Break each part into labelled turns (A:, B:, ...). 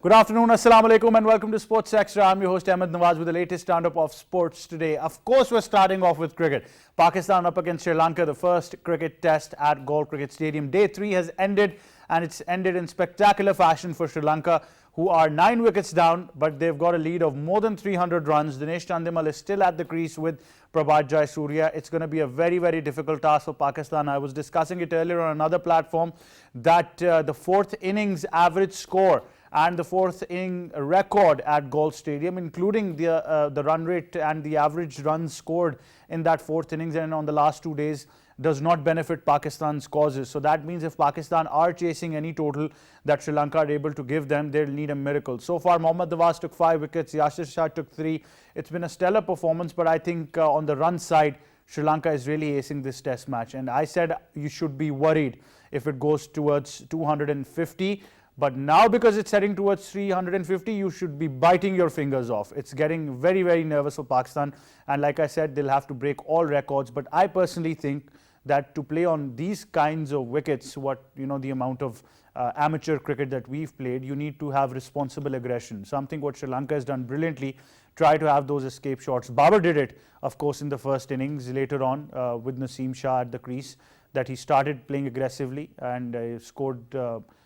A: Good afternoon, Assalamu alaikum, and welcome to Sports Extra. I'm your host Ahmed Nawaz with the latest roundup of sports today. Of course, we're starting off with cricket. Pakistan up against Sri Lanka, the first cricket test at Galle Cricket Stadium. Day 3 has ended, and it's ended in spectacular fashion for Sri Lanka, who are 9 wickets down, but they've got a lead of more than 300 runs. Dinesh Chandimal is still at the crease with Prabhat Jayasuriya. It's going to be a very, very difficult task for Pakistan. I was discussing it earlier on another platform that the fourth innings average score and the fourth inning record at Galle Stadium, including the run rate and the average runs scored in that fourth innings and on the last 2 days, does not benefit Pakistan's causes. So that means if Pakistan are chasing any total that Sri Lanka are able to give them, they'll need a miracle. So far, Mohammad Nawaz took 5 wickets, Yasir Shah took 3. It's been a stellar performance, but I think on the run side, Sri Lanka is really acing this test match. And I said you should be worried if it goes towards 250. But now, because it's heading towards 350, you should be biting your fingers off. It's getting very, very nervous for Pakistan. And like I said, they'll have to break all records. But I personally think that to play on these kinds of wickets, the amount of amateur cricket that we've played, you need to have responsible aggression. Something what Sri Lanka has done brilliantly, try to have those escape shots. Babar did it, of course, in the first innings. Later on, with Naseem Shah at the crease, that he started playing aggressively and scored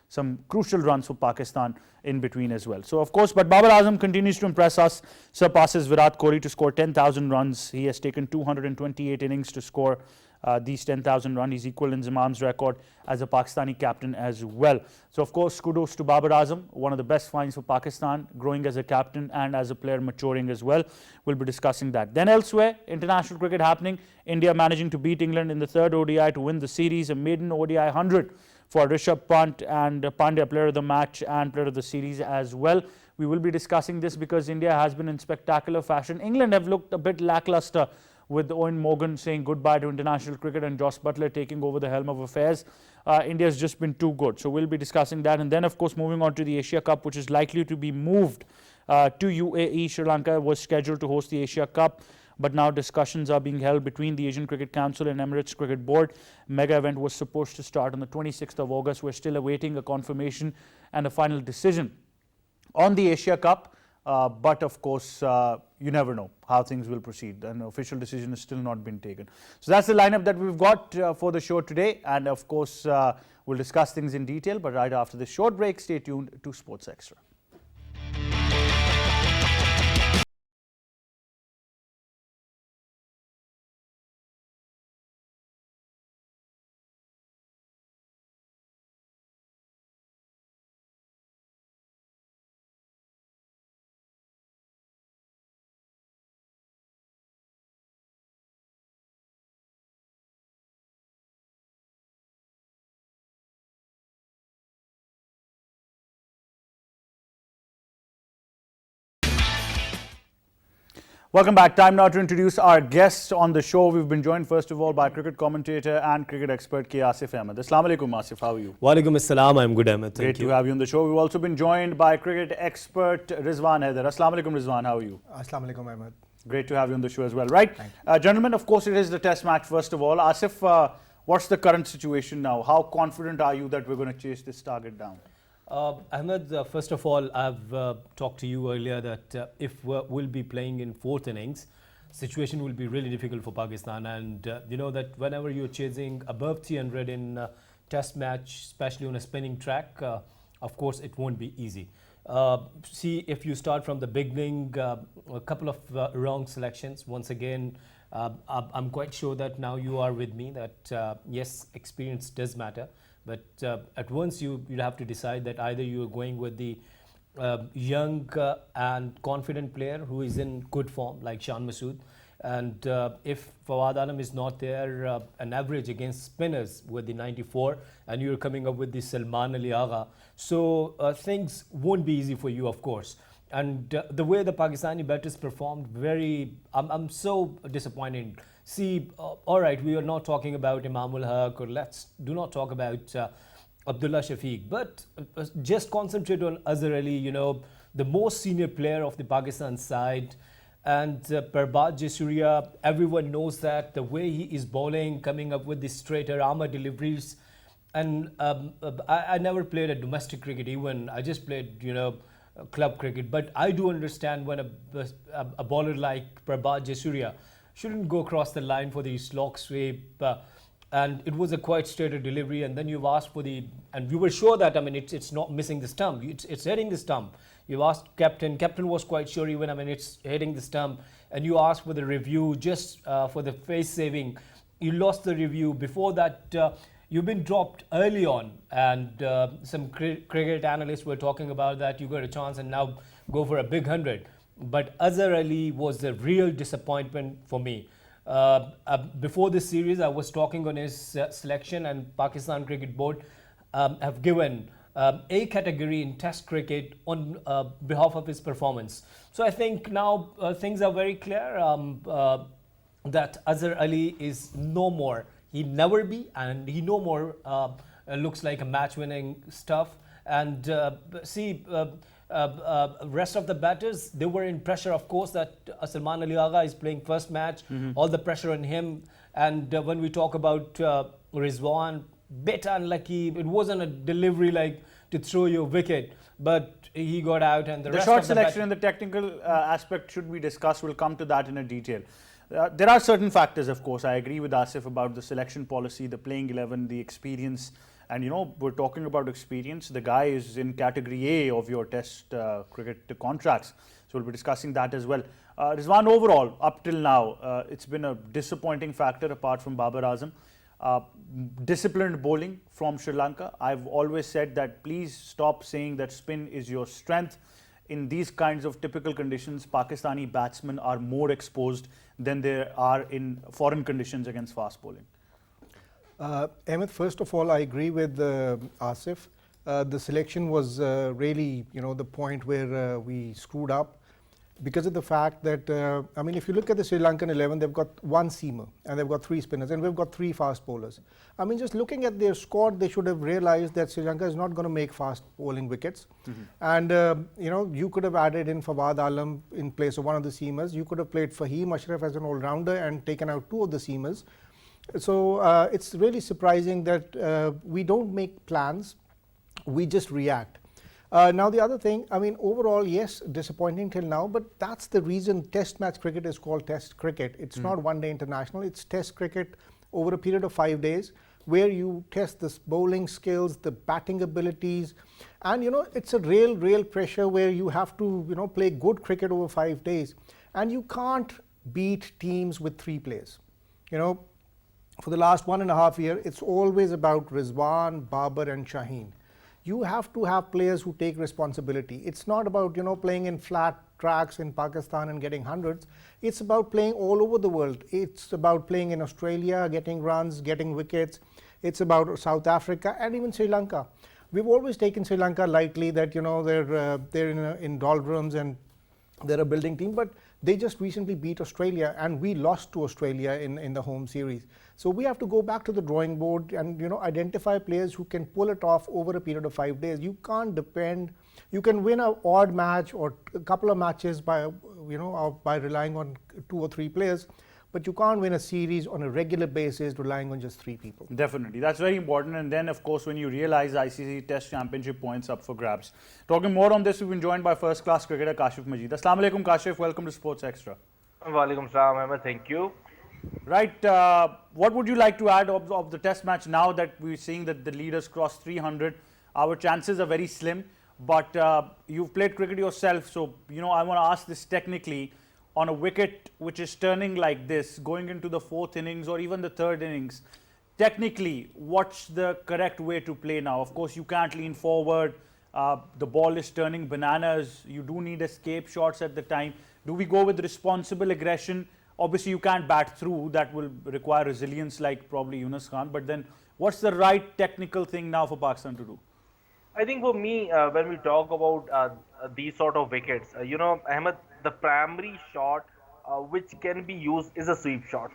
A: some crucial runs for Pakistan in between as well. So, of course, but Babar Azam continues to impress us, surpasses Virat Kohli to score 10,000 runs. He has taken 228 innings to score these 10,000 runs. He's equal in Zaman's record as a Pakistani captain as well. So, of course, kudos to Babar Azam, one of the best finds for Pakistan, growing as a captain and as a player, maturing as well. We'll be discussing that. Then elsewhere, international cricket happening. India managing to beat England in the third ODI to win the series, a maiden ODI 100 for Rishabh Pant and Pandya, player of the match and player of the series as well. We will be discussing this because India has been in spectacular fashion. England have looked a bit lackluster with Owen Morgan saying goodbye to international cricket and Joss Butler taking over the helm of affairs. India has just been too good. So we'll be discussing that. And then, of course, moving on to the Asia Cup, which is likely to be moved to UAE. Sri Lanka was scheduled to host the Asia Cup, but now discussions are being held between the Asian Cricket Council and Emirates Cricket Board. Mega event was supposed to start on the 26th of August. We're still awaiting a confirmation and a final decision on the Asia Cup. But of course, you never know how things will proceed. An official decision has still not been taken. So that's the lineup that we've got for the show today. And of course, we'll discuss things in detail. But right after this short break, stay tuned to Sports Extra. Welcome back. Time now to introduce our guests on the show. We've been joined first of all by cricket commentator and cricket expert K. Asif Ahmed. Assalamu alaikum, Asif. How are you?
B: Walaikum assalam. I'm good, Ahmed.
A: Great to have you on the show. We've also been joined by cricket expert Rizwan Haider. Assalamu alaikum, Rizwan. How are you?
C: Assalamu alaikum, Ahmed.
A: Great to have you on the show as well. Right, gentlemen, of course, it is the test match first of all. Asif, what's the current situation now? How confident are you that we're going to chase this target down?
B: Ahmed, first of all, I've talked to you earlier that if we'll be playing in fourth innings, situation will be really difficult for Pakistan. And you know that whenever you're chasing above 300 in test match, especially on a spinning track, of course, it won't be easy. See, if you start from the beginning, a couple of wrong selections. Once again, I'm quite sure that now you are with me that yes, experience does matter. But at once you'll have to decide that either you are going with the young and confident player who is in good form like Shan Masood, and if Fawad Alam is not there, an average against spinners with the 94, and you're coming up with the Salman Ali Agha, so things won't be easy for you, of course. And the way the Pakistani batters performed, I'm so disappointed. See, all right, we are not talking about Imamul Haq, or let's do not talk about Abdullah Shafiq, but just concentrate on Azhar Ali, you know, the most senior player of the Pakistan side. And Prabhat Jayasuriya, everyone knows that the way he is bowling, coming up with the straighter armor deliveries. And I never played a domestic cricket even. I just played, you know, club cricket. But I do understand when a bowler like Babar shouldn't go across the line for the slog sweep. And it was a quite straight delivery, and then you've asked for the, and we were sure that, I mean, it's not missing the stump, it's hitting the stump. You asked captain was quite sure even, I mean, it's hitting the stump, and you asked for the review just for the face saving. You lost the review. Before that, you've been dropped early on, and some cricket analysts were talking about that you got a chance and now go for a big 100. But Azhar Ali was the real disappointment for me. Before this series, I was talking on his selection, and Pakistan Cricket Board have given a category in Test cricket on behalf of his performance. So I think now things are very clear that Azhar Ali is no more. He never be, and he no more looks like a match-winning stuff. And rest of the batters, they were in pressure, of course, that Salman Ali Agha is playing first match, all the pressure on him. And when we talk about Rizwan, bit unlucky, it wasn't a delivery like to throw your wicket, but he got out. And the rest
A: short
B: of the
A: selection and the technical aspect should be discussed. We'll come to that in a detail. There are certain factors, of course. I agree with Asif about the selection policy, the playing 11, the experience. And, you know, we're talking about experience. The guy is in category A of your Test cricket contracts. So we'll be discussing that as well. Rizwan, overall, up till now, it's been a disappointing factor apart from Babar Azam. Disciplined bowling from Sri Lanka. I've always said that please stop saying that spin is your strength. In these kinds of typical conditions, Pakistani batsmen are more exposed than they are in foreign conditions against fast bowling.
C: Ahmed, first of all, I agree with Asif. The selection was really, the point where we screwed up because of the fact that, I mean, if you look at the Sri Lankan 11, they've got one seamer and they've got 3 spinners and we've got 3 fast bowlers. I mean, just looking at their squad, they should have realized that Sri Lanka is not going to make fast bowling wickets. And, you could have added in Fawad Alam in place of one of the seamers. You could have played Fahim Ashraf as an all-rounder and taken out 2 of the seamers. So it's really surprising that we don't make plans, we just react. Now the other thing, I mean, overall, yes, disappointing till now, but that's the reason Test match cricket is called Test cricket. It's not one-day international, it's Test cricket over a period of 5 days where you test the bowling skills, the batting abilities, and it's a real pressure where you have to play good cricket over 5 days, and you can't beat teams with 3 players. For the last 1.5 years, it's always about Rizwan, Babar and Shaheen. You have to have players who take responsibility. It's not about, playing in flat tracks in Pakistan and getting hundreds. It's about playing all over the world. It's about playing in Australia, getting runs, getting wickets. It's about South Africa and even Sri Lanka. We've always taken Sri Lanka lightly that, they're in doldrums and they're a building team, but they just recently beat Australia and we lost to Australia in the home series. So we have to go back to the drawing board and identify players who can pull it off over a period of 5 days. You can't depend, you can win an odd match or a couple of matches by relying on 2 or 3 players, but you can't win a series on a regular basis relying on just 3 people.
A: Definitely, that's very important. And then, of course, when you realize ICC Test Championship points up for grabs. Talking more on this, we've been joined by first-class cricketer Kashif Majid. Assalamu alaikum, Kashif. Welcome to Sports Extra.
D: Walaikum salam, Ahmed. Thank you.
A: Right. What would you like to add of the Test match now that we're seeing that the leaders cross 300? Our chances are very slim, but you've played cricket yourself, so I want to ask this technically. On a wicket which is turning like this, going into the 4th innings or even the 3rd innings, technically, what's the correct way to play now? Of course, you can't lean forward. The ball is turning bananas. You do need escape shots at the time. Do we go with responsible aggression? Obviously, you can't bat through. That will require resilience like probably Yunus Khan. But then what's the right technical thing now for Pakistan to do?
D: I think for me, when we talk about these sort of wickets, Ahmed, the primary shot which can be used is a sweep shot.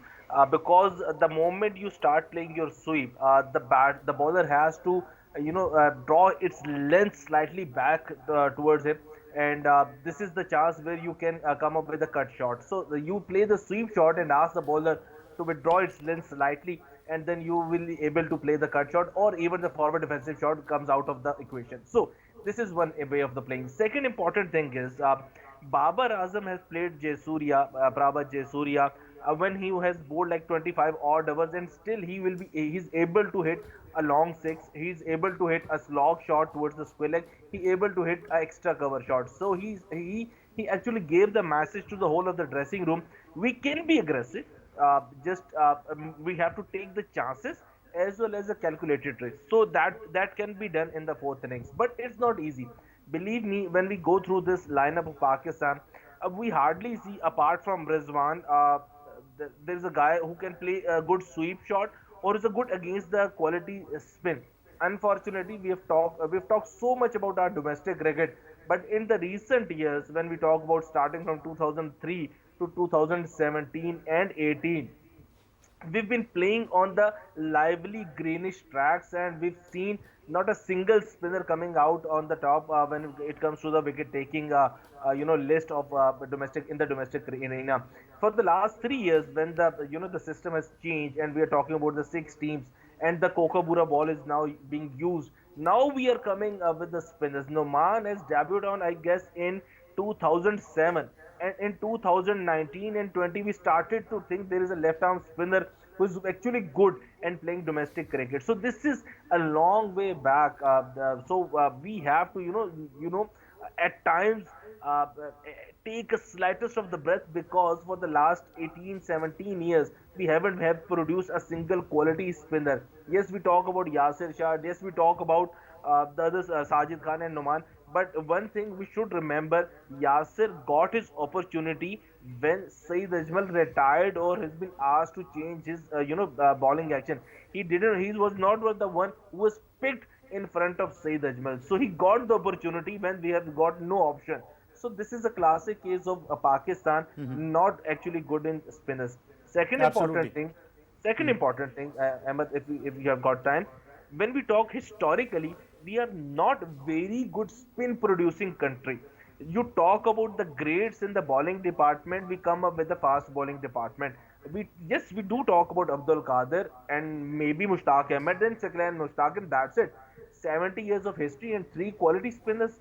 D: Because the moment you start playing your sweep, the bowler has to, draw its length slightly back towards him. And this is the chance where you can come up with a cut shot. So you play the sweep shot and ask the bowler to withdraw its length slightly, and then you will be able to play the cut shot, or even the forward defensive shot comes out of the equation. So This is one way of the playing. Second important thing is Babar Azam has played Prabhat Jayasuriya when he has bowled like 25 odd overs, and still he's able to hit a long six. He's able to hit a slog shot towards the square leg. He able to hit a extra cover shot. So he actually gave the message to the whole of the dressing room. We can be aggressive. We have to take the chances as well as a calculated risk. So that can be done in the fourth innings, but it's not easy. Believe me, when we go through this lineup of Pakistan, we hardly see apart from Rizwan. There's a guy who can play a good sweep shot or is a good against the quality spin. Unfortunately, we've talked so much about our domestic cricket, but in the recent years, when we talk about starting from 2003 to 2017 and 18, we've been playing on the lively greenish tracks, and we've seen not a single spinner coming out on the top when it comes to the wicket taking list of domestic in the domestic arena. For the last 3 years, when the system has changed and we are talking about the 6 teams and the Kokabura ball is now being used, now we are coming with the spinners. Noman has debuted on, I guess, in 2007, and in 2019 and 20 we started to think there is a left arm spinner who is actually good and playing domestic cricket. So this is a long way back. We have to at times take a slightest of the breath, because for the last 18 17 years we haven't have produced a single quality spinner. Yes, we talk about Yasir Shah, yes we talk about the others, Sajid Khan and Noman. But one thing we should remember, Yasir got his opportunity when Saeed Ajmal retired or has been asked to change his bowling action. He didn't. He was not the one who was picked in front of Saeed Ajmal. So he got the opportunity when we have got no option. So this is a classic case of Pakistan not actually good in spinners. Second
A: Absolutely.
D: important thing, Ahmed, if you have got time, when we talk historically, we are not very good spin producing country. You talk about the grades in the bowling department, we come up with the fast bowling department. We do talk about Abdul Qadir and maybe Mushtaq Ahmed and Saklan Mushtaq, and that's it. 70 years of history and 3 quality spinners.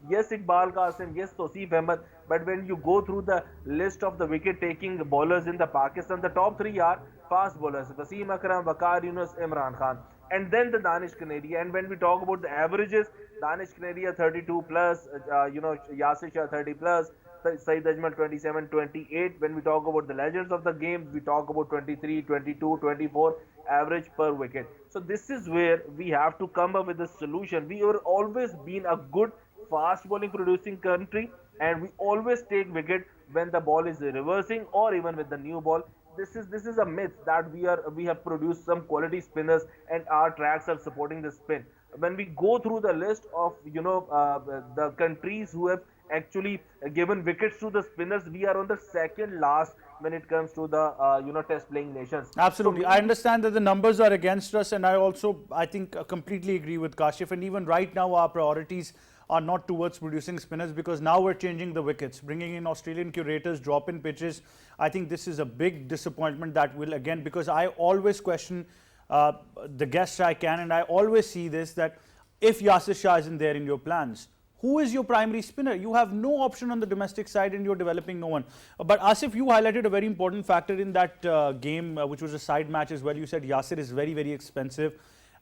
D: Yes, Iqbal Qasim, yes, Tosif Ahmed. But when you go through the list of the wicket-taking bowlers in the Pakistan, the top 3 are fast bowlers: Wasim Akram, Waqar Yunus, Imran Khan, and then the Danish Canary. And when we talk about the averages, Danish Canary are 32 plus, Yasir Shah 30 plus, Saeed Ajmal 27, 28. When we talk about the legends of the game, we talk about 23, 22, 24 average per wicket. So this is where we have to come up with a solution. We have always been a good fast bowling producing country, and we always take wicket when the ball is reversing or even with the new ball. This is a myth that we have produced some quality spinners and our tracks are supporting the spin. When we go through the list of the countries who have actually given wickets to the spinners, we are on the second last when it comes to the test playing nations. So
A: Absolutely. I
D: maybe
A: understand that the numbers are against us, and I think, completely agree with Kashif. And even right now, our priorities are not towards producing spinners, because now we're changing the wickets, bringing in Australian curators, drop in pitches. I think this is a big disappointment that will, again, because I always question the guests I can, and I always see this, that if Yasir Shah isn't there in your plans, who is your primary spinner? You have no option on the domestic side and you're developing no one. But Asif, you highlighted a very important factor in that game, which was a side match as well. You said Yasir is very, very expensive.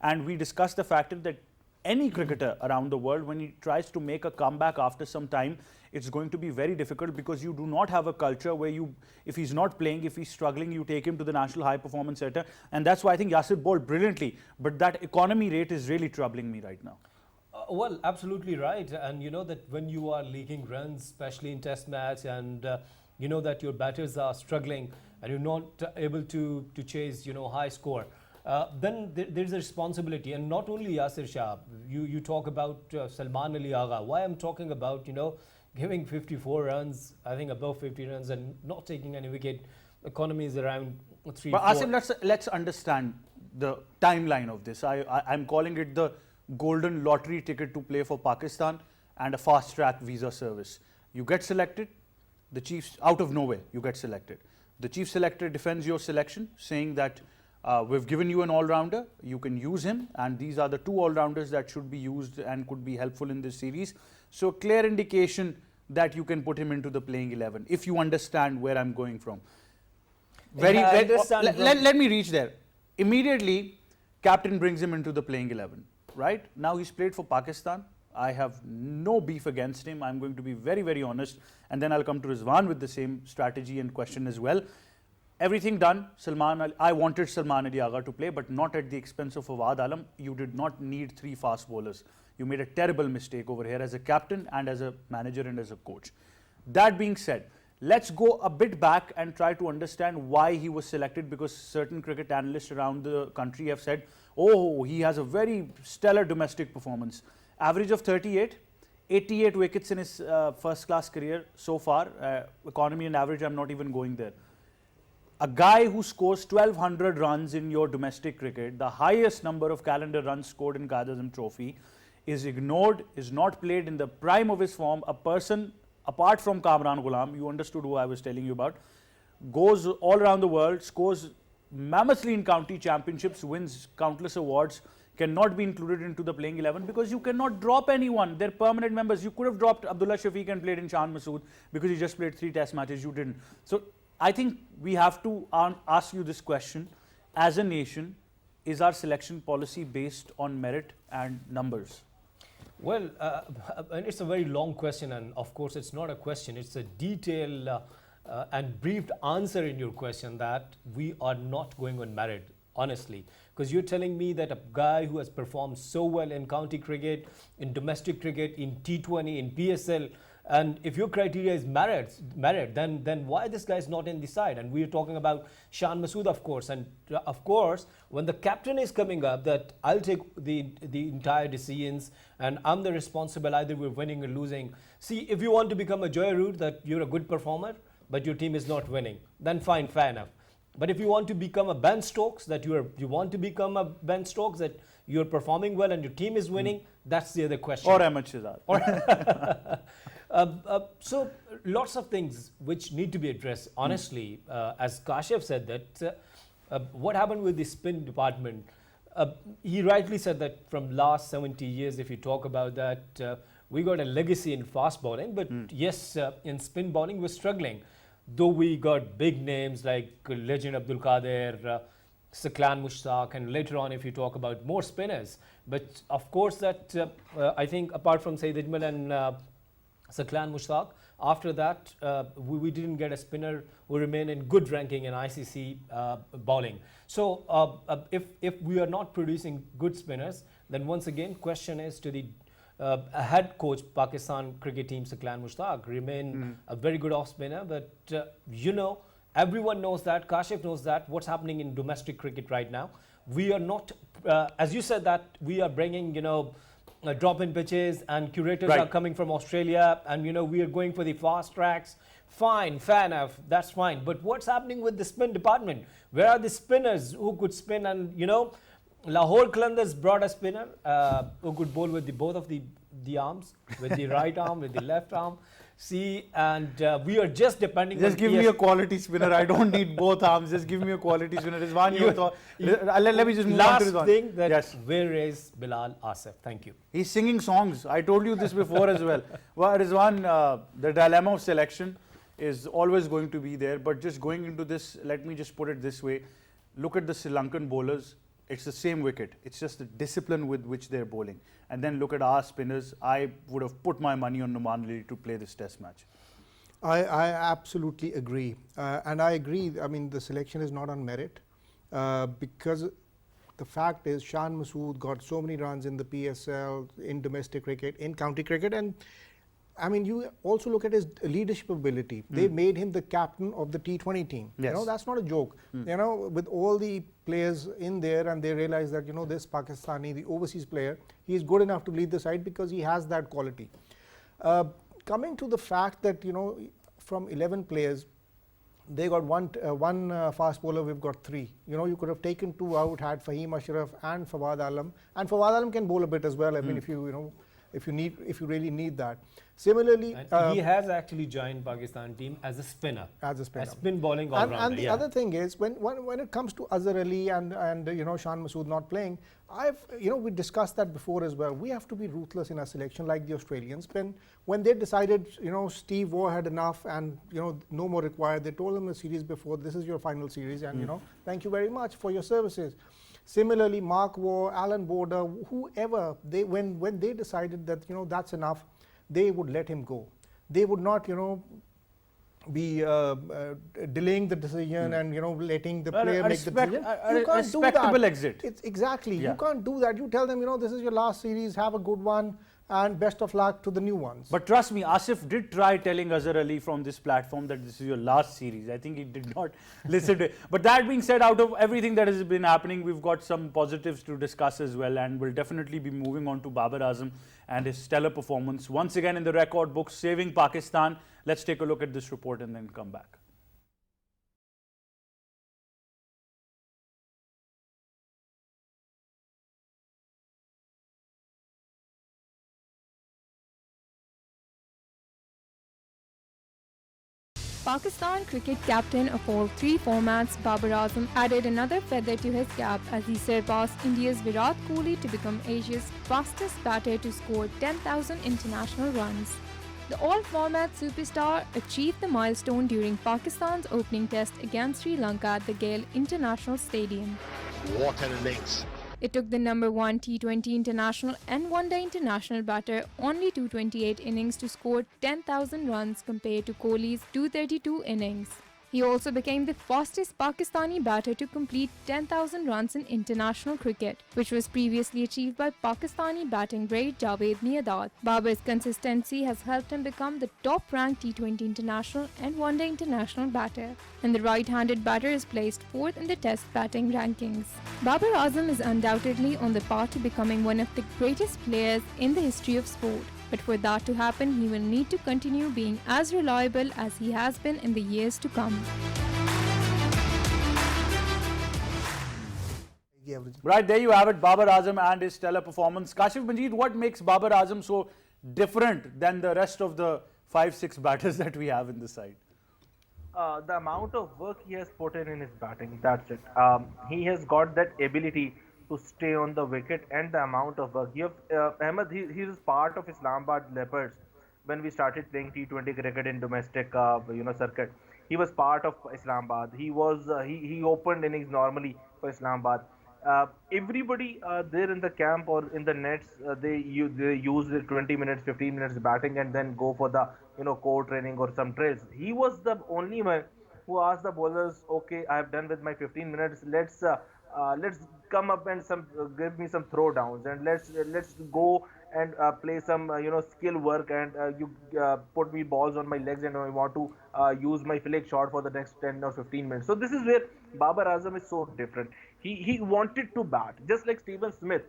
A: And we discussed the factor that any cricketer around the world, when he tries to make a comeback after some time, it's going to be very difficult, because you do not have a culture where if he's not playing, if he's struggling, you take him to the national high performance center. And that's why I think Yasir bowled brilliantly. But that economy rate is really troubling me right now.
B: Well, absolutely right. And you know that when you are leaking runs, especially in test match, and you know that your batters are struggling and you're not able to chase, high score, then there's a responsibility. And not only Yasir Shah, you talk about Salman Ali Agha. Why I'm talking about, giving 54 runs, I think above 50 runs, and not taking any wicket. Economy is around 3,
A: But
B: 4.
A: Asim, let's understand the timeline of this. I'm calling it the golden lottery ticket to play for Pakistan and a fast track visa service. You get selected, the chiefs, out of nowhere, you get selected. The chief selector defends your selection, saying that We've given you an all-rounder. You can use him, and these are the two all-rounders that should be used and could be helpful in this series. So clear indication that you can put him into the playing 11 if you understand where I'm going from. Let me reach there. Immediately, captain brings him into the playing 11. Right now, he's played for Pakistan. I have no beef against him. I'm going to be very, very honest, and then I'll come to Rizwan with the same strategy and question as well. Everything done. I wanted Salman Ali Agha to play, but not at the expense of Fawad Alam. You did not need 3 fast bowlers. You made a terrible mistake over here as a captain and as a manager and as a coach. That being said, let's go a bit back and try to understand why he was selected, because certain cricket analysts around the country have said, oh, he has a very stellar domestic performance. Average of 38, 88 wickets in his first-class career so far. Economy and average, I'm not even going there. A guy who scores 1200 runs in your domestic cricket, the highest number of calendar runs scored in Azam Trophy, is ignored, is not played in the prime of his form. A person, apart from Kamran Ghulam, you understood who I was telling you about, goes all around the world, scores mammothly in county championships, wins countless awards, cannot be included into the playing 11 because you cannot drop anyone. They're permanent members. You could have dropped Abdullah Shafiq and played in Shan Masood because he just played 3 test matches. You didn't. So I think we have to ask you this question. As a nation, is our selection policy based on merit and numbers?
B: Well, and it's a very long question, and of course it's not a question, it's a detailed and briefed answer in your question that we are not going on merit, honestly. Because you're telling me that a guy who has performed so well in county cricket, in domestic cricket, in T20, in PSL, and if your criteria is merit, then why this guy is not in the side? And we're talking about Shan Masood, of course. And of course, when the captain is coming up, that I'll take the entire decisions and I'm the responsible, either we're winning or losing. See, if you want to become a Joy Root, that you're a good performer, but your team is not winning, then fine, fair enough. But if you want to become a Ben Stokes, that you want to become a Ben Stokes, that you're performing well and your team is winning, that's the other question.
A: Or Ahmed Shahzad.
B: So lots of things which need to be addressed. Honestly, as Kashif said that, what happened with the spin department? He rightly said that from last 70 years, if you talk about that, we got a legacy in fast bowling, but yes, in spin bowling we're struggling. Though we got big names like legend Abdul Qadir, Saklan Mushtaq, and later on if you talk about more spinners. But of course that I think apart from Saeed Ajmal and Saklan Mushtaq, after that we didn't get a spinner who remain in good ranking in ICC bowling. So if we are not producing good spinners, then once again question is to the head coach Pakistan cricket team Saklan Mushtaq, remain a very good off spinner, but you know, everyone knows that, Kashif knows that, what's happening in domestic cricket right now. We are not, as you said that we are bringing, you know, drop-in pitches and curators are coming from Australia, and you know, we are going for the fast tracks. Fine, fair enough, that's fine. But what's happening with the spin department? Where are the spinners who could spin? And you know, Lahore Qalandars brought a spinner who could bowl with both of the arms, with the right arm, with the left arm. See, and we are just depending
A: just
B: on
A: give me a quality spinner. I don't need both arms. Just give me a quality spinner. Rizwan, let me just move on to Rizwan.
B: Last thing, that where is Bilal Asif? Thank you.
A: He's singing songs. I told you this before as well. Well, Rizwan, the dilemma of selection is always going to be there. But just going into this, let me just put it this way. Look at the Sri Lankan bowlers. It's the same wicket. It's just the discipline with which they're bowling. And then look at our spinners. I would have put my money on Numan Ali to play this test match.
C: I absolutely agree. And I agree, I mean, the selection is not on merit because the fact is Shan Masood got so many runs in the PSL, in domestic cricket, in county cricket, and I mean, you also look at his leadership ability. They made him the captain of the T20 team.
A: Yes.
C: You know, that's not a joke. You know, with all the players in there, and they realize that, you know, this Pakistani, the overseas player, he is good enough to lead the side because he has that quality. Coming to the fact that, you know, from 11 players, they got one fast bowler, we've got 3. You know, you could have taken 2 out, had Fahim Ashraf and Fawad Alam. And Fawad Alam can bowl a bit as well. I mean, if you if you really need that. Similarly,
B: And he has actually joined Pakistan team as a spinner.
C: As a spinner.
B: A spin bowling
C: And
B: all-rounder.
C: the other thing is, when it comes to Azhar Ali and Shan Masood not playing, we discussed that before as well. We have to be ruthless in our selection, like the Australians. When they decided, Steve Waugh had enough and no more required, they told him the series before, this is your final series, and thank you very much for your services. Similarly, Mark Waugh, Alan Border, whoever, when they decided that that's enough, they would let him go. They would not be delaying the decision and letting the player make the decision. You can't do that.
A: Respectable exit.
C: It's exactly.
A: Yeah.
C: You can't do that. You tell them, this is your last series, have a good one, and best of luck to the new ones.
A: But trust me, Asif did try telling Azhar Ali from this platform that this is your last series. I think he did not listen to it. But that being said, out of everything that has been happening, we've got some positives to discuss as well, and we'll definitely be moving on to Babar Azam and his stellar performance. Once again in the record books, saving Pakistan. Let's take a look at this report and then come back.
E: Pakistan cricket captain of all three formats, Babar Azam added another feather to his cap as he surpassed India's Virat Kohli to become Asia's fastest batter to score 10,000 international runs. The all-format superstar achieved the milestone during Pakistan's opening test against Sri Lanka at the Gale International Stadium.
F: What an innings!
E: It took the number 1 T20 international and one-day international batter only 228 innings to score 10,000 runs compared to Kohli's 232 innings. He also became the fastest Pakistani batter to complete 10,000 runs in international cricket, which was previously achieved by Pakistani batting great Javed Miandad. Babar's consistency has helped him become the top-ranked T20 international and one-day international batter, and the right-handed batter is placed 4th in the Test batting rankings. Babar Azam is undoubtedly on the path to becoming one of the greatest players in the history of sport. But for that to happen, he will need to continue being as reliable as he has been in the years to come.
A: Right, there you have it, Babar Azam and his stellar performance. Kashif Manjeet, what makes Babar Azam so different than the rest of the 5-6 batters that we have in the side?
D: The amount of work he has put in his batting, that's it. He has got that ability to stay on the wicket, and the amount of work. Ahmed, he is part of Islamabad Leopards when we started playing T20 cricket in domestic circuit. He was part of Islamabad. He opened innings normally for Islamabad. Everybody there in the camp or in the nets, they use the 20 minutes, 15 minutes batting and then go for the core training or some drills. He was the only one who asked the bowlers, okay, I have done with my 15 minutes. Let's come up and give me some throwdowns, and let's go and play some skill work, and you put me balls on my legs, and I want to use my flick shot for the next 10 or 15 minutes. So this is where Babar Azam is so different. He wanted to bat just like Stephen Smith.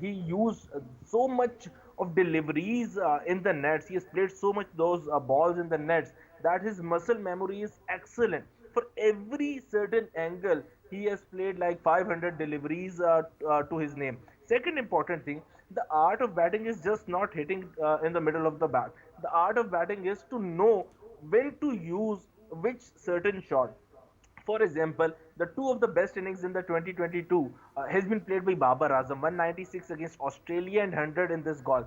D: He used so much of deliveries in the nets. He has played so much those balls in the nets that his muscle memory is excellent. For every certain angle, he has played like 500 deliveries to his name. Second important thing, the art of batting is just not hitting in the middle of the bat. The art of batting is to know when to use which certain shot. For example, the two of the best innings in the 2022 has been played by Babar Azam, 196 against Australia and 100 in this golf.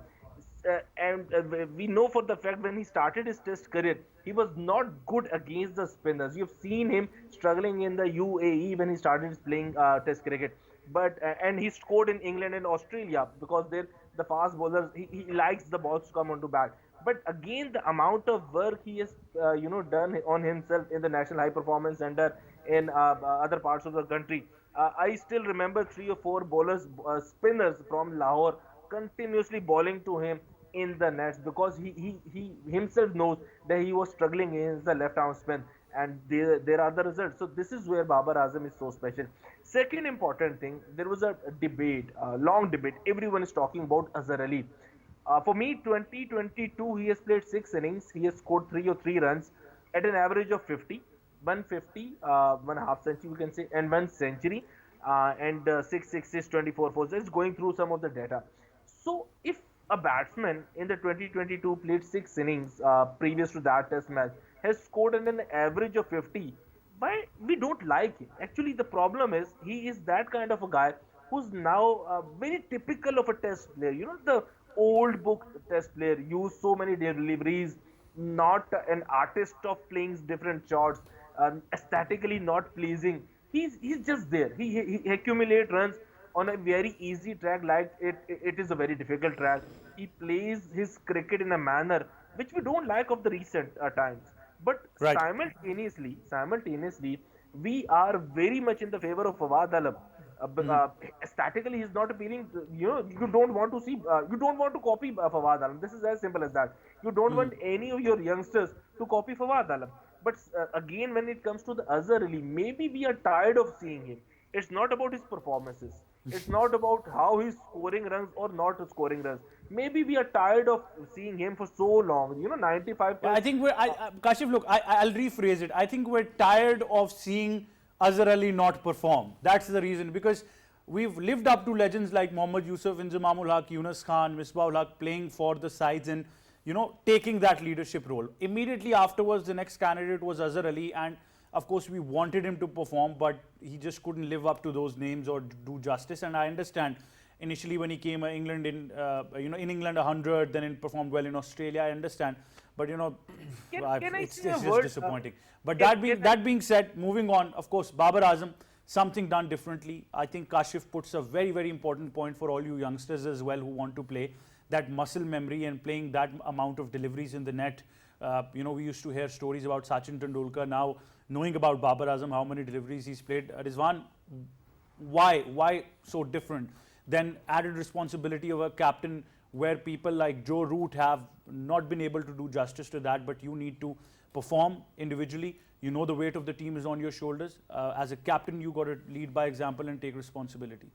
D: We know for the fact when he started his test career, he was not good against the spinners. You've seen him struggling in the UAE when he started playing test cricket. But and he scored in England and Australia because the fast bowlers, he likes the balls to come onto bat. But again, the amount of work he has done on himself in the National High Performance Center in other parts of the country. I still remember 3 or 4 bowlers, spinners from Lahore, continuously bowling to him in the nets because he himself knows that he was struggling against the left arm spin, and there are the results. So this is where Babar Azam is so special. Second important thing, there was a debate, a long debate. Everyone is talking about Azhar Ali. For me, 2022, he has played 6 innings. He has scored 303 runs at an average of 50, 150, 1/2 century, we can say, and 1 century, and 6 sixes, 24 fours. Just going through some of the data. So if a batsman in the 2022 played 6 innings previous to that test match, has scored an average of 50. Why we don't like him? Actually, the problem is he is that kind of a guy who's now very typical of a test player. You know, the old book test player, use so many deliveries, not an artist of playing different shots, aesthetically not pleasing. He's just there. He accumulate runs on a very easy track, like it is a very difficult track. He plays his cricket in a manner which we don't like of the recent times. But
A: Right.
D: simultaneously, we are very much in the favor of Fawad Alam. Statically, he's not appealing. You know, you don't want to see, you don't want to copy Fawad Alam. This is as simple as that. You don't want any of your youngsters to copy Fawad Alam. But again, when it comes to the Azhar Ali, maybe we are tired of seeing him. It's not about his performances. It's not about how he's scoring runs or not scoring runs. Maybe we are tired of seeing him for so long. You know, 95
A: I
D: plus.
A: think Kashif, look, I'll rephrase it. I think we're tired of seeing Azhar Ali not perform. That's the reason, because we've lived up to legends like Mohammad Yusuf, Inzamamul Haq, Yunus Khan, Misbah ul Haq playing for the sides and, you know, taking that leadership role. Immediately afterwards, the next candidate was Azhar Ali, and of course we wanted him to perform, but he just couldn't live up to those names or do justice. And I understand initially when he came England in in England 100, then he performed well in Australia. I understand, but you know,
D: Can I
A: it's
D: say a
A: just
D: word?
A: disappointing. But
D: Can
A: that being said, moving on, of course, Babar Azam, something done differently. I think Kashif puts a very important point for all you youngsters as well who want to play. That muscle memory and playing that amount of deliveries in the net. We used to hear stories about Sachin Tendulkar. Now knowing about Babar Azam, how many deliveries he's played, Rizwan, why so different? Then added responsibility of a captain, where people like Joe Root have not been able to do justice to that, but you need to perform individually. You know the weight of the team is on your shoulders. As a captain, you got to lead by example and take responsibility.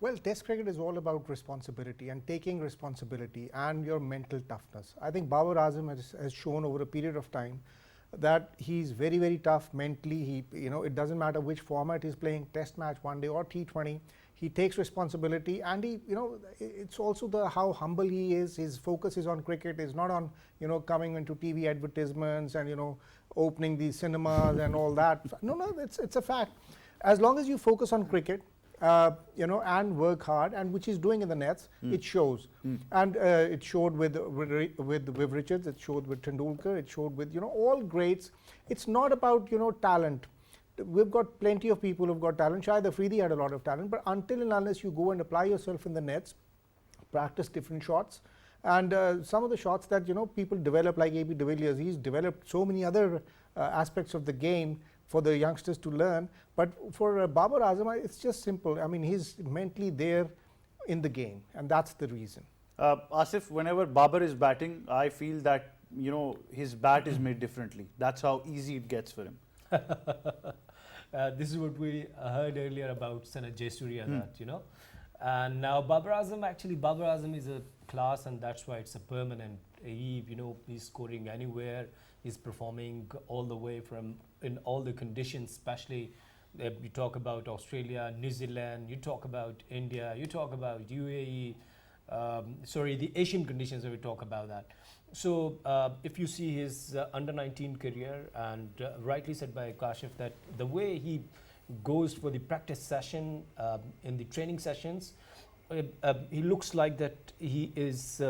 C: Well, Test cricket is all about responsibility and taking responsibility and your mental toughness. I think Babar Azam has shown over a period of time that he's very tough mentally. It doesn't matter which format he's playing, Test match, one day or T20. He takes responsibility, and it's also how humble he is. His focus is on cricket. Is not on coming into TV advertisements and opening these cinemas and all that. No, it's a fact. As long as you focus on cricket, and work hard, and which he's doing in the nets, it shows. And it showed with Viv Richards, it showed with Tendulkar, it showed with all greats. It's not about talent. We've got plenty of people who've got talent. Shahid Afridi had a lot of talent, but until and unless you go and apply yourself in the nets, practice different shots, and some of the shots that people develop, like AB de Villiers, he's developed so many other aspects of the game for the youngsters to learn. But for Babar Azam, it's just simple. I mean, he's mentally there in the game, and that's the reason.
A: Asif, whenever Babar is batting, I feel that his bat is made differently. That's how easy it gets for him.
B: This is what we heard earlier about Sanat Jayasuriya, that and now Babar Azam is a class, and that's why it's a permanent. He's scoring anywhere. He's performing all the way from in all the conditions, especially you talk about Australia, New Zealand, you talk about India, you talk about UAE, the Asian conditions, we talk about that. So if you see his under 19 career, and rightly said by Kashif, that the way he goes for the practice session, in the training sessions, he looks like that he is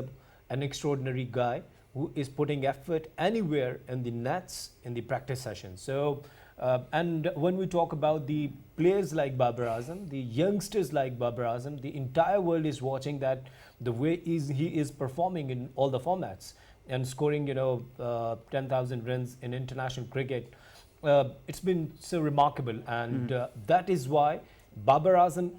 B: an extraordinary guy who is putting effort anywhere in the nets in the practice session. So, and when we talk about the players like Babar Azam, the youngsters like Babar Azam, the entire world is watching that the way he is performing in all the formats and scoring, 10,000 runs in international cricket. It's been so remarkable, and that is why Babar Azam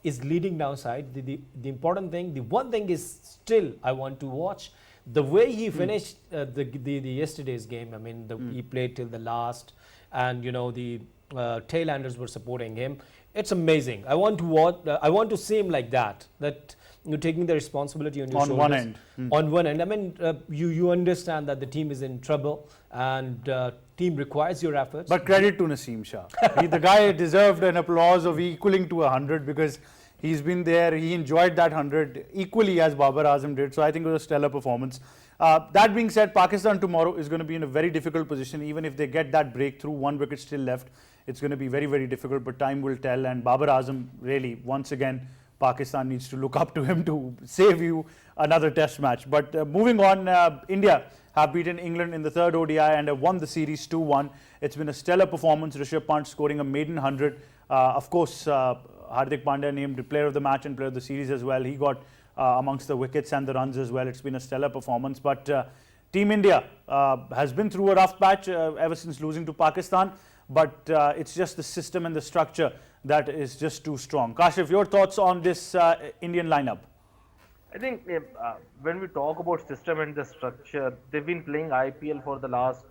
B: is leading now side. The important thing, the one thing is still I want to watch the way he finished the yesterday's game. I mean, he played till the last, and the tailenders were supporting him. It's amazing. I want to watch. I want to see him like that. That you're taking the responsibility on your shoulders.
A: One end.
B: On one end. I mean, you understand that the team is in trouble, and team requires your efforts.
A: But credit to Naseem Shah. The guy deserved an applause of equaling to 100, because He's been there. He enjoyed that 100 equally as Babar Azam did. So I think it was a stellar performance. That being said, Pakistan tomorrow is going to be in a very difficult position. Even if they get that breakthrough, 1 wicket still left, it's going to be very, very difficult. But time will tell. And Babar Azam, really, once again, Pakistan needs to look up to him to save you another test match. But moving on, India have beaten England in the third ODI and have won the series 2-1. It's been a stellar performance. Rishabh Pant scoring a maiden 100. Of course, Hardik Pandya named player of the match and player of the series as well. He got amongst the wickets and the runs as well. It's been a stellar performance. But Team India has been through a rough patch ever since losing to Pakistan. But it's just the system and the structure that is just too strong. Kashif, your thoughts on this Indian lineup?
D: I think when we talk about system and the structure, they've been playing IPL for the last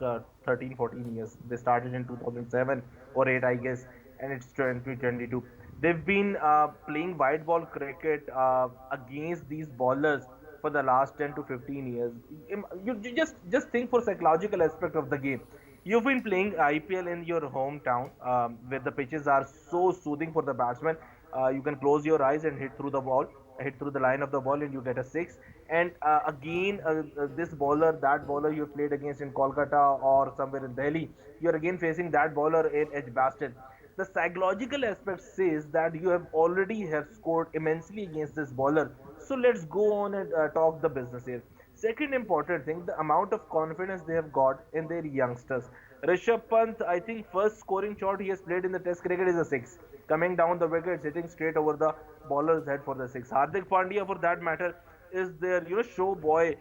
D: 13, 14 years. They started in 2007 or 8, I guess, and it's 2022. They've been playing white ball cricket against these bowlers for the last 10 to 15 years. You just think for psychological aspect of the game. You've been playing IPL in your hometown where the pitches are so soothing for the batsman. You can close your eyes and hit through the ball, hit through the line of the ball, and you get a 6. And again, this bowler, that bowler you played against in Kolkata or somewhere in Delhi, you're again facing that bowler in Edgbaston. The psychological aspect says that you have already have scored immensely against this bowler. So let's go on and talk the business here. Second important thing, the amount of confidence they have got in their youngsters. Rishabh Pant, I think first scoring shot he has played in the test cricket is a 6. Coming down the wicket, hitting straight over the bowler's head for the 6. Hardik Pandya, for that matter, is their show boy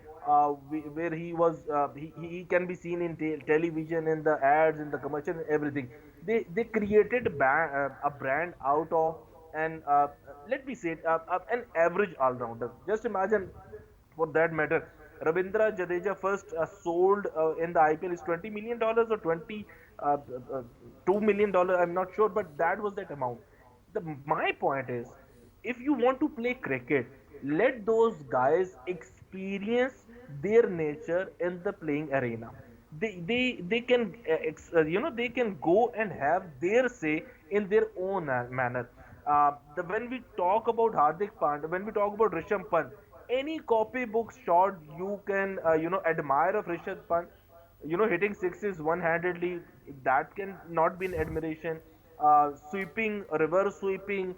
D: where he was he can be seen in television, in the ads, in the commercial, and everything. They created a brand out of an let me say it, an average all-rounder. Just imagine, for that matter, Ravindra Jadeja first sold in the IPL is $20 million or $2 million. I'm not sure, but that was that amount. My point is, if you want to play cricket, let those guys experience their nature in the playing arena. They can they can go and have their say in their own manner. When we talk about Hardik Pandya, when we talk about Rishabh Pant, any copybook shot you can admire of Rishabh Pant, hitting sixes one-handedly, that can not be an admiration. Sweeping, reverse sweeping,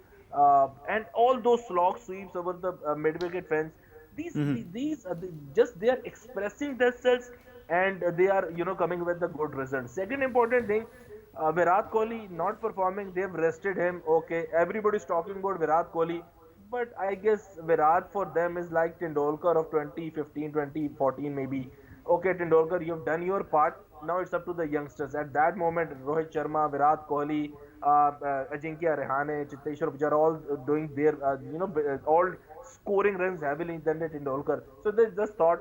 D: and all those slog sweeps over the mid-wicket fence. These are just they are expressing themselves, and they are coming with the good results. Second important thing, Virat Kohli not performing. They've rested him. Okay, everybody's talking about Virat Kohli, but I guess Virat for them is like Tendolkar of 2015, 2014 maybe. Okay, Tendolkar, you've done your part. Now it's up to the youngsters. At that moment, Rohit Sharma, Virat Kohli, Ajinkya Rahane, Chiteshwar Pujara, all doing their, all scoring runs heavily than the Tendolkar. So they just thought,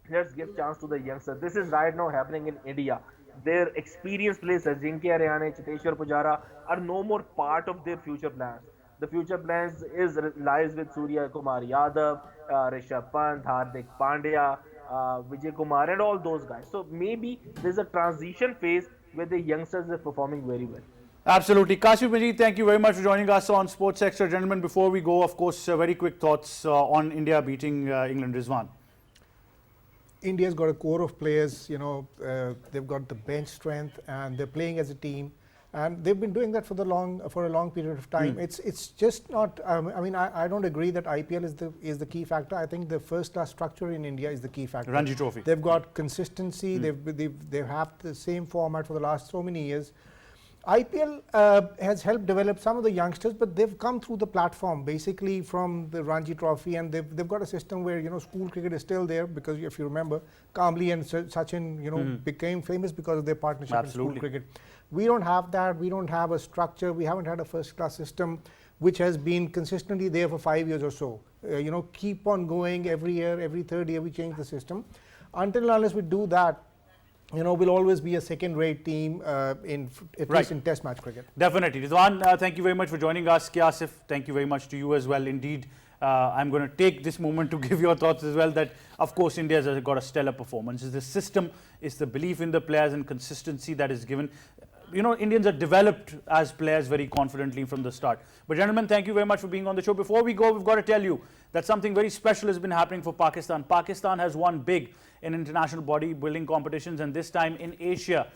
D: let's give chance to the youngsters. This is right now happening in India. Their experienced players, Ajinkya Rahane, Chiteshwar Pujara, are no more part of their future plans. The future plans lies with Surya Kumar Yadav, Rishabh Pant, Hardik Pandya, Vijay Kumar, and all those guys. So maybe there's a transition phase where the youngsters are performing very well.
A: Absolutely. Kashif Majid, thank you very much for joining us on Sports Extra. Gentlemen, before we go, of course, very quick thoughts on India beating England. Rizwan.
C: India's got a core of players, they've got the bench strength and they're playing as a team. And they've been doing that for a long period of time. It's just not. I don't agree that IPL is the key factor. I think the first class structure in India is the key factor.
A: Ranji Trophy.
C: They've got consistency. They've had the same format for the last so many years. IPL has helped develop some of the youngsters, but they've come through the platform basically from the Ranji Trophy, and they've got a system where school cricket is still there, because if you remember, Kamli and Sachin became famous because of their partnership in school cricket. We don't have that. We don't have a structure. We haven't had a first class system which has been consistently there for 5 years or so. Keep on going every year, every third year we change the system. Until and unless we do that, we'll always be a second-rate team at least in Test match cricket.
A: Definitely. Rizwan, thank you very much for joining us. Kiasif, thank you very much to you as well. Indeed, I'm going to take this moment to give your thoughts as well that, of course, India has got a stellar performance. It's the system, it's the belief in the players and consistency that is given. Indians are developed as players very confidently from the start. But gentlemen, thank you very much for being on the show. Before we go, we've got to tell you that something very special has been happening for Pakistan. Pakistan has won big in international bodybuilding competitions, and this time in Asia,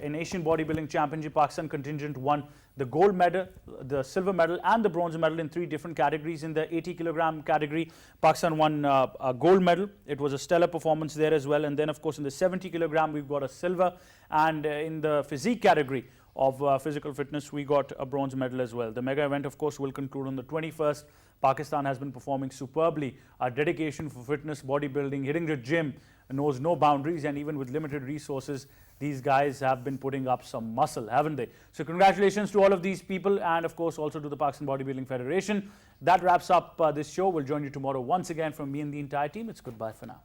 A: in Asian Bodybuilding Championship, Pakistan contingent won the gold medal, the silver medal and the bronze medal in 3 different categories. In the 80 kilogram category, Pakistan won a gold medal. It was a stellar performance there as well. And then of course in the 70 kilogram, we've got a silver, and in the physique category of physical fitness, we got a bronze medal as well. The mega event of course will conclude on the 21st. Pakistan has been performing superbly. Our dedication for fitness, bodybuilding, hitting the gym knows no boundaries, and even with limited resources, these guys have been putting up some muscle, haven't they? So congratulations to all of these people, and of course also to the Pakistan Bodybuilding Federation. That wraps up this show. We'll join you tomorrow once again. From me and the entire team, it's goodbye for now.